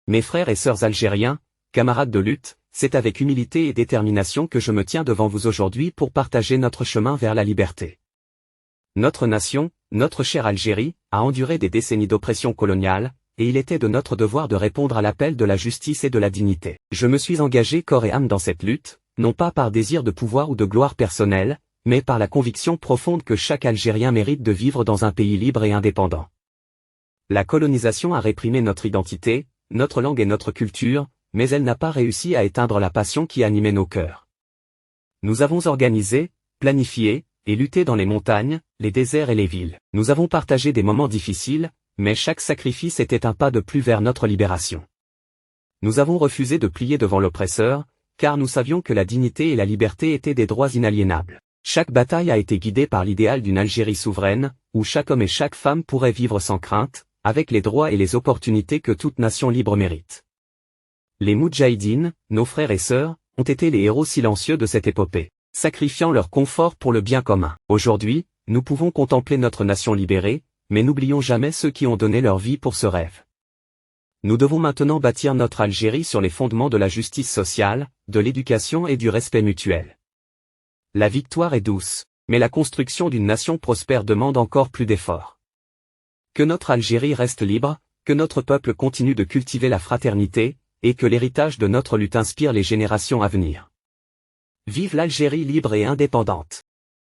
Mes frères et sœurs algériens, camarades de lutte, c'est avec humilité et détermination que je me tiens devant vous aujourd'hui pour partager notre chemin vers la liberté. Notre nation, notre chère Algérie, a enduré des décennies d'oppression coloniale, et il était de notre devoir de répondre à l'appel de la justice et de la dignité. Je me suis engagé corps et âme dans cette lutte, non pas par désir de pouvoir ou de gloire personnelle, mais par la conviction profonde que chaque Algérien mérite de vivre dans un pays libre et indépendant. La colonisation a réprimé notre identité, notre langue et notre culture, mais elle n'a pas réussi à éteindre la passion qui animait nos cœurs. Nous avons organisé, planifié, et lutté dans les montagnes, les déserts et les villes. Nous avons partagé des moments difficiles, mais chaque sacrifice était un pas de plus vers notre libération. Nous avons refusé de plier devant l'oppresseur, car nous savions que la dignité et la liberté étaient des droits inaliénables. Chaque bataille a été guidée par l'idéal d'une Algérie souveraine, où chaque homme et chaque femme pourraient vivre sans crainte, avec les droits et les opportunités que toute nation libre mérite. Les Moudjahidines, nos frères et sœurs, ont été les héros silencieux de cette épopée, sacrifiant leur confort pour le bien commun. Aujourd'hui, nous pouvons contempler notre nation libérée, mais n'oublions jamais ceux qui ont donné leur vie pour ce rêve. Nous devons maintenant bâtir notre Algérie sur les fondements de la justice sociale, de l'éducation et du respect mutuel. La victoire est douce, mais la construction d'une nation prospère demande encore plus d'efforts. Que notre Algérie reste libre, que notre peuple continue de cultiver la fraternité, et que l'héritage de notre lutte inspire les générations à venir. Vive l'Algérie libre et indépendante!